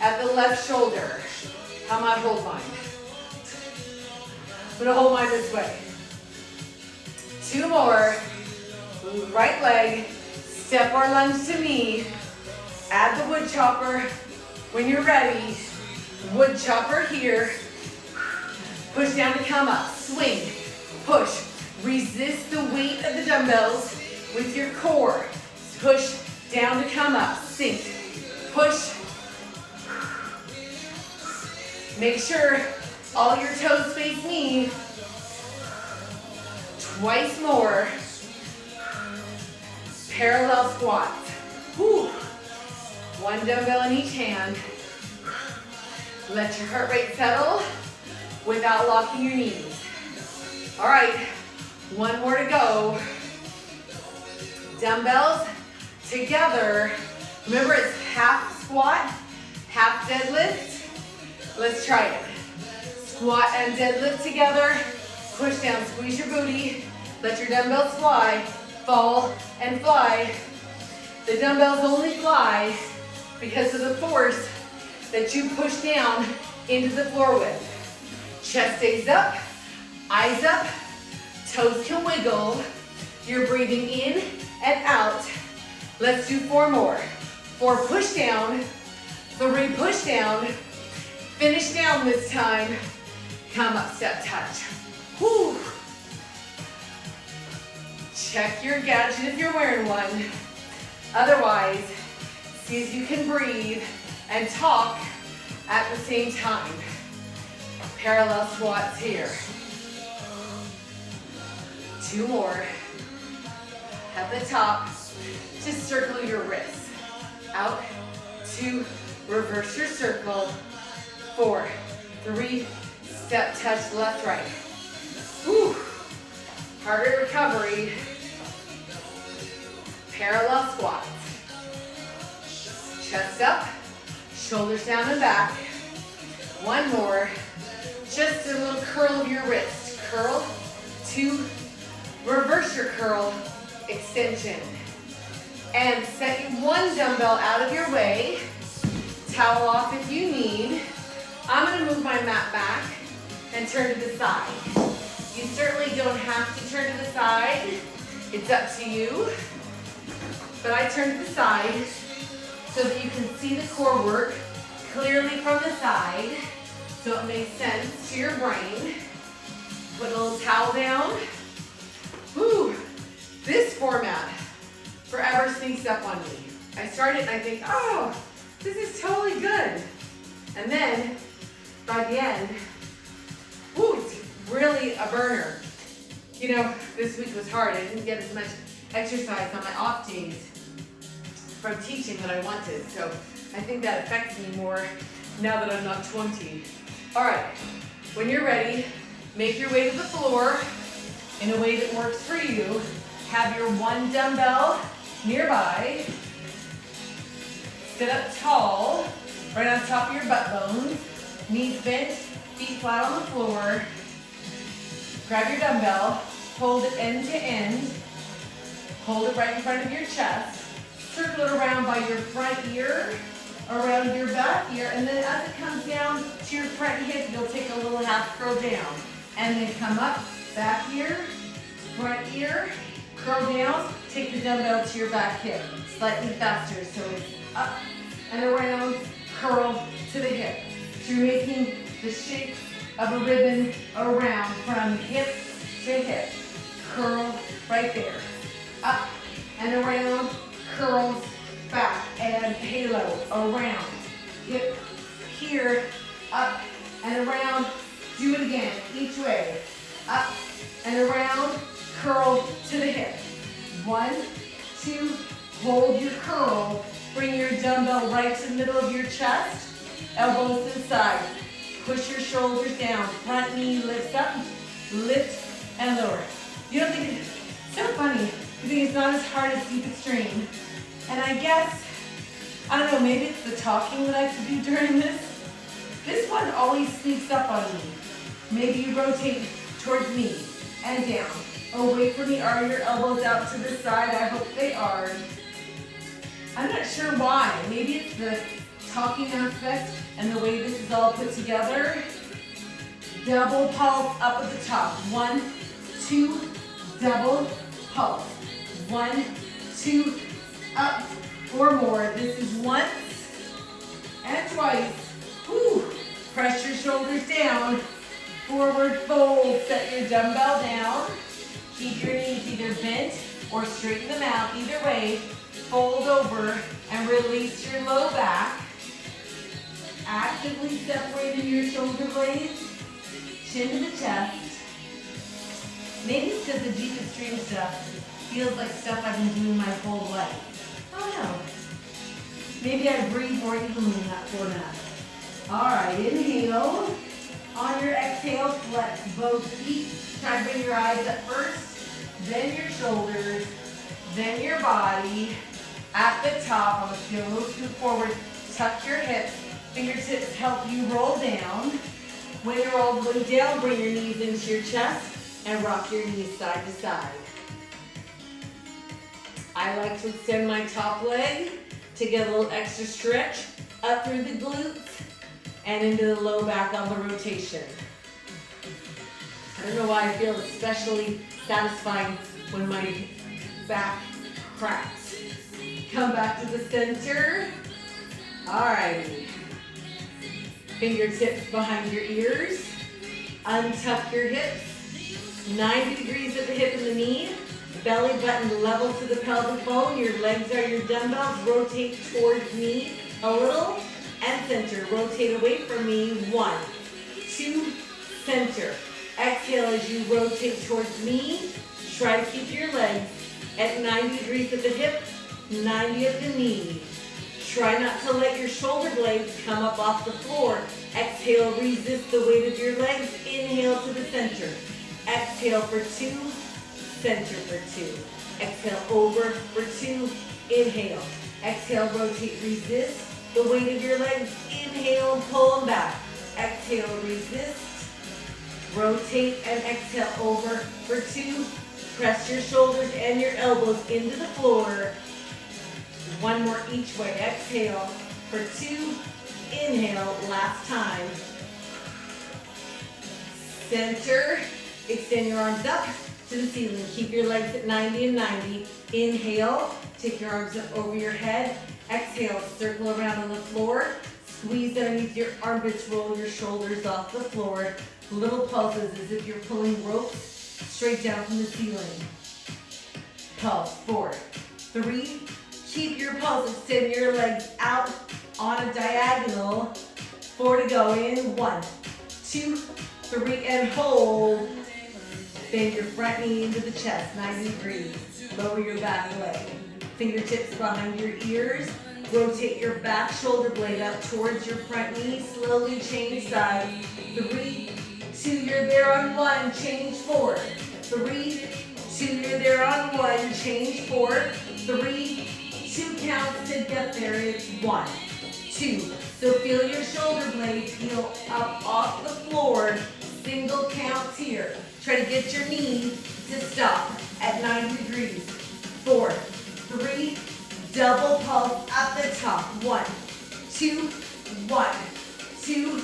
at the left shoulder. How about hold mine? I'm gonna hold mine this way. 2 more. Right leg, step or lunge to me. Add the woodchopper when you're ready. Woodchopper here. Push down to come up. Swing, push. Resist the weight of the dumbbells with your core. Push down to come up. Sink, push. Make sure all your toes face me. Twice more. Parallel squats. Whew. 1 dumbbell in each hand. Let your heart rate settle without locking your knees. All right, 1 more to go. Dumbbells together. Remember, it's half squat, half deadlift. Let's try it. Squat and deadlift together. Push down, squeeze your booty. Let your dumbbells fly, fall and fly. The dumbbells only fly because of the force that you push down into the floor with. Chest stays up, eyes up, toes can wiggle. You're breathing in and out. Let's do 4 more. 4 push down, 3 push down, finish down this time. Come up, step touch. Whew. Check your gadget if you're wearing one. Otherwise, see if you can breathe and talk at the same time. Parallel squats here. 2 more. At the top, just circle your wrists. Out, 2, reverse your circle. 4, 3, step touch left, right. Whew. Heart rate recovery. Parallel squats. Chest up, shoulders down and back. 1 more. Just a little curl of your wrist. Curl, 2, reverse your curl, extension. And set 1 dumbbell out of your way. Towel off if you need. I'm gonna move my mat back and turn to the side. You certainly don't have to turn to the side. It's up to you. But I turn to the side. so that you can see the core work clearly from the side, so it makes sense to your brain. Put a little towel down. Whew, this format forever sneaks up on me. I start it and I think, oh, this is totally good. And then by the end, whew, it's really a burner. You know, this week was hard. I didn't get as much exercise on my off days from teaching that I wanted. So I think that affects me more now that I'm not 20. All right, when you're ready, make your way to the floor in a way that works for you. Have your one dumbbell nearby. Sit up tall, right on top of your butt bones. Knees bent, feet flat on the floor. Grab your dumbbell, hold it end to end. Hold it right in front of your chest. Circle it around by your front ear, around your back ear, and then as it comes down to your front hip, you'll take a little half curl down. And then come up, back ear, front ear, curl down, take the dumbbell to your back hip. Slightly faster, so it's up and around, curl to the hip. So you're making the shape of a ribbon around from hip to hip. Curl right there. Up and around, curls back, and halo around. Hip here, up and around. Do it again, each way. Up and around, curl to the hip. 1, 2, hold your curl. Bring your dumbbell right to the middle of your chest. Elbows to the side. Push your shoulders down. Front knee lifts up, lift and lower. You don't think it's so funny. You think it's not as hard as deep extreme. And I guess, I don't know, maybe it's the talking that I have to do during this. This one always sneaks up on me. Maybe you rotate towards me and down. Away from me. Are your elbows out to the side? I hope they are. I'm not sure why. Maybe it's the talking aspect and the way this is all put together. Double pulse up at the top. 1, 2, double pulse. 1, 2, up or more. This is once and twice. Whew. Press your shoulders down. Forward fold. Set your dumbbell down. Keep your knees either bent or straighten them out. Either way, fold over and release your low back. Actively separating your shoulder blades. Chin to the chest. Maybe it's because the deep extreme stuff feels like stuff I've been doing my whole life. I don't know. Maybe I breathe more evenly in that format. All right, inhale. On your exhale, flex both feet. Try to bring your eyes up first, then your shoulders, then your body. At the top, I'm just going to move you forward. Tuck your hips. Fingertips help you roll down. When you're all the way down, bring your knees into your chest and rock your knees side to side. I like to extend my top leg to get a little extra stretch up through the glutes and into the low back on the rotation. I don't know why I feel especially satisfying when my back cracks. Come back to the center. Alrighty. Fingertips behind your ears. Untuck your hips. 90 degrees at the hip and the knee. Belly button level to the pelvic bone. Your legs are your dumbbells. Rotate towards me a little. And center. Rotate away from me. 1, 2, center. Exhale as you rotate towards me. Try to keep your legs at 90 degrees at the hip, 90 at the knee. Try not to let your shoulder blades come up off the floor. Exhale, resist the weight of your legs. Inhale to the center. Exhale for 2, center for 2. Exhale over for 2, inhale. Exhale, rotate, resist the weight of your legs. Inhale, pull them back. Exhale, resist. Rotate and exhale over for 2. Press your shoulders and your elbows into the floor. 1 more each way. Exhale for 2. Inhale, last time. Center. Extend your arms up. to the ceiling. Keep your legs at 90 and 90. Inhale, take your arms up over your head. Exhale, circle around on the floor. Squeeze underneath your armpits, roll your shoulders off the floor. Little pulses as if you're pulling ropes straight down from the ceiling. Pulse, 4, 3, keep your pulse, extend your legs out on a diagonal. 4 to go, in 1, 2, 3, and hold. Bend your front knee into the chest, 90 degrees. Lower your back leg. Fingertips behind your ears. Rotate your back shoulder blade up towards your front knee. Slowly change sides. 3, 2, you're there on 1, change 4. 3, 2, you're there on 1, change 4. 3, 2 counts to get there. It's 1, 2. So feel your shoulder blades peel up off the floor. Single counts here. Try to get your knee to stop at 90 degrees. 4, 3, double pulse at the top. 1, 2, 1, 2,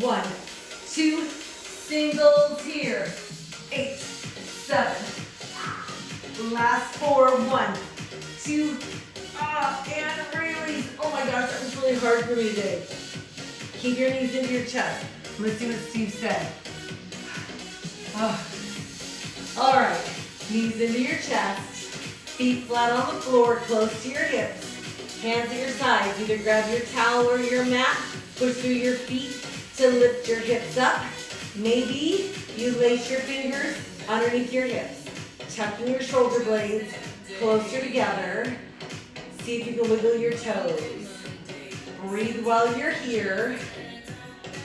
1, 2. Singles here. 8, 7. Last 4. 1, 2. And release. Oh my gosh, that was really hard for me today. Keep your knees into your chest. Let's do what Steve said. All right, knees into your chest. Feet flat on the floor, close to your hips. Hands at your sides. Either grab your towel or your mat. Push through your feet to lift your hips up. Maybe you lace your fingers underneath your hips. Tucking your shoulder blades closer together. See if you can wiggle your toes. Breathe while you're here.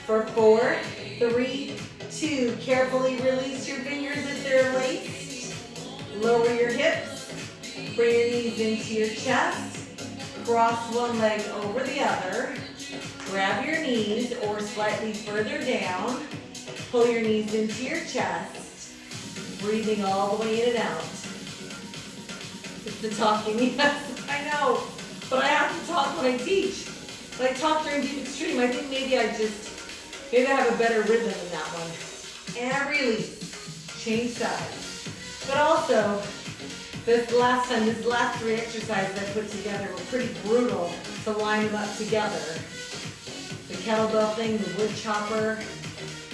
For 4, 3, 2. Carefully release your fingers if they're laced. Lower your hips. Bring your knees into your chest. Cross one leg over the other. Grab your knees or slightly further down. Pull your knees into your chest. Breathing all the way in and out. It's the talking, yes, I know. But I have to talk when I teach. When I talk during deep extreme, I think maybe I have a better rhythm in that one. And release. Change sides. But also, these last 3 exercises I put together were pretty brutal to line them up together. The kettlebell thing, the wood chopper,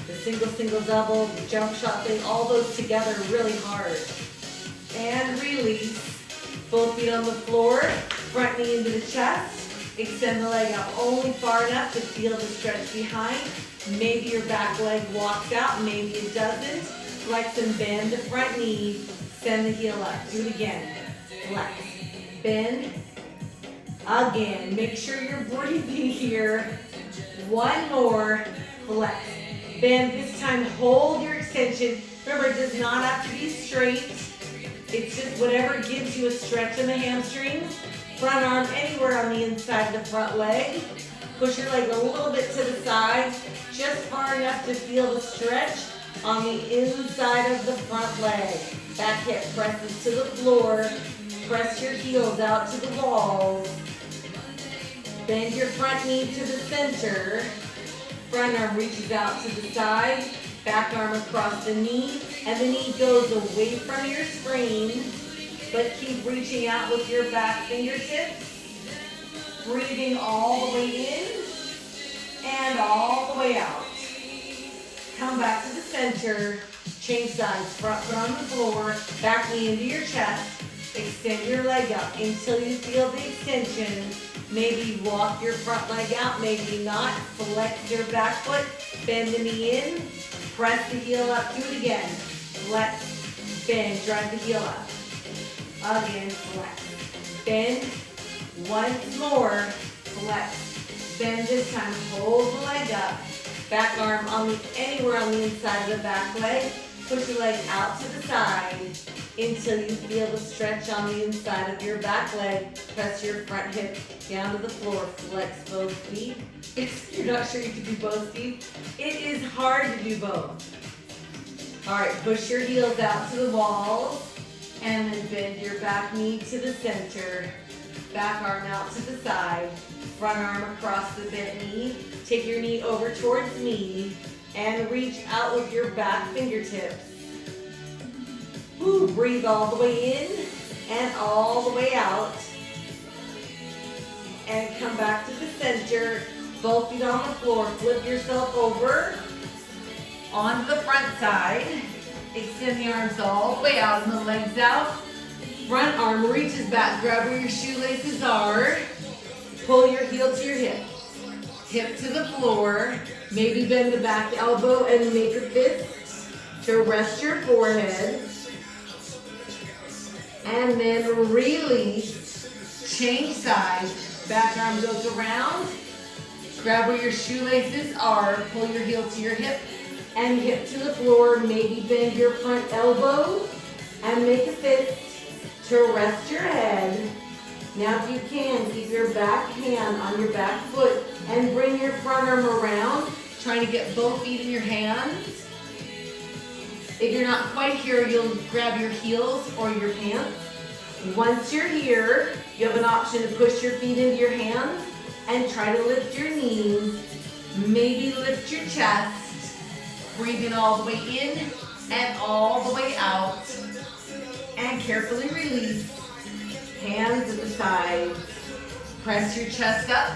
the single, double, the jump shot thing, all those together really hard. And release. Both feet on the floor, front knee into the chest. Extend the leg out only far enough to feel the stretch behind. Maybe your back leg walks out, maybe it doesn't. Flex and bend the front knee. Send the heel up. Do it again. Flex. Bend. Again. Make sure you're breathing here. One more. Flex. Bend. This time hold your extension. Remember, it does not have to be straight. It's just whatever gives you a stretch in the hamstrings. Front arm anywhere on the inside of the front leg. Push your leg a little bit to the side. Just far enough to feel the stretch on the inside of the front leg. Back hip presses to the floor. Press your heels out to the walls. Bend your front knee to the center. Front arm reaches out to the side. Back arm across the knee. And the knee goes away from your screen. But keep reaching out with your back fingertips. Breathing all the way in. And all the way out. Come back to the center. Change sides, front foot on the floor, back knee into your chest. Extend your leg up until you feel the extension. Maybe walk your front leg out, maybe not. Flex your back foot, bend the knee in, press the heel up, do it again. Flex, bend, drive the heel up. Again, flex, bend, once more, flex, bend this time, hold the leg up. Back arm anywhere on the inside of the back leg. Push your leg out to the side until you feel the stretch on the inside of your back leg. Press your front hip down to the floor. Flex both feet. If you're not sure you can do both feet, it is hard to do both. All right, push your heels out to the walls and then bend your back knee to the center. Back arm out to the side. Front arm across the bent knee. Take your knee over towards me and reach out with your back fingertips.
Woo, breathe all the way in and all the way out. And come back to the center. Both feet on the floor. Flip yourself over.
On the front side. Extend the arms all the way out and the legs out. Front arm reaches back. Grab where your shoelaces are. Pull your heel to your hip. Hip to the floor. Maybe bend the back elbow and make a fist to rest your forehead. And then release. Change sides. Back arm goes around. Grab where your shoelaces are. Pull your heel to your hip. And hip to the floor. Maybe bend your front elbow. And make a fist to rest your head. Now if you can, keep your back hand on your back foot and bring your front arm around, trying to get both feet in your hands. If you're not quite here, you'll grab your heels or your pants. Once you're here, you have an option to push your feet into your hands and try to lift your knees. Maybe lift your chest. Breathe in all the way in and all the way out. And carefully release. Hands at the sides. Press your chest up.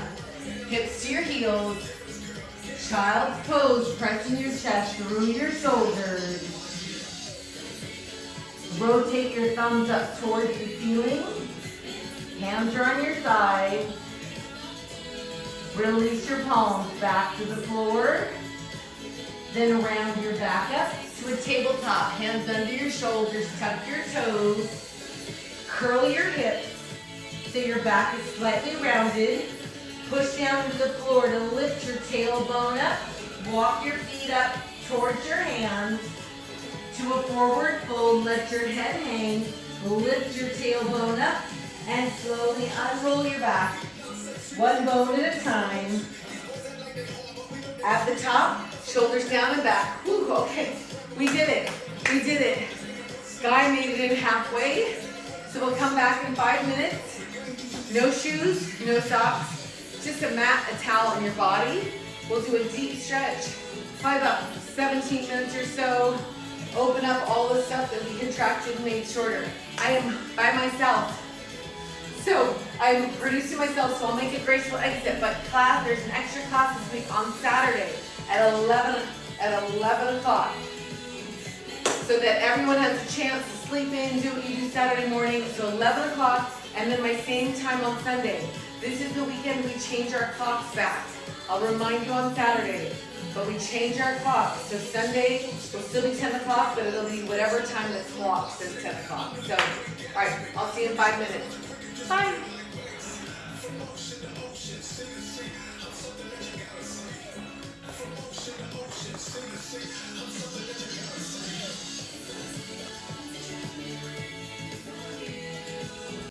Hips to your heels. Child's pose. Pressing your chest through your shoulders. Rotate your thumbs up towards the ceiling. Hands are on your side. Release your palms back to the floor. Then around your back up to a tabletop. Hands under your shoulders. Tuck your toes. Curl your hips so your back is slightly rounded. Push down to the floor to lift your tailbone up. Walk your feet up towards your hands. To a forward fold, let your head hang. Lift your tailbone up and slowly unroll your back. One bone at a time. At the top, shoulders down and back. Whew, okay, we did it. We did it. Guy made it in halfway. So we'll come back in 5 minutes. No shoes, no socks, just a mat, a towel on your body. We'll do a deep stretch, probably about 17 minutes or so. Open up all the stuff that we contracted and made shorter. I am by myself. So I'm producing myself, so I'll make a graceful exit. But class, there's an extra class this week on Saturday at 11 o'clock. So that everyone has a chance to sleep in, do what you do Saturday morning. So 11 o'clock, and then my same time on Sunday. This is the weekend we change our clocks back. I'll remind you on Saturday, but we change our clocks. So Sunday will still be 10 o'clock, but it'll be whatever time the clock says 10 o'clock. So, all right, I'll see you in 5 minutes. Bye.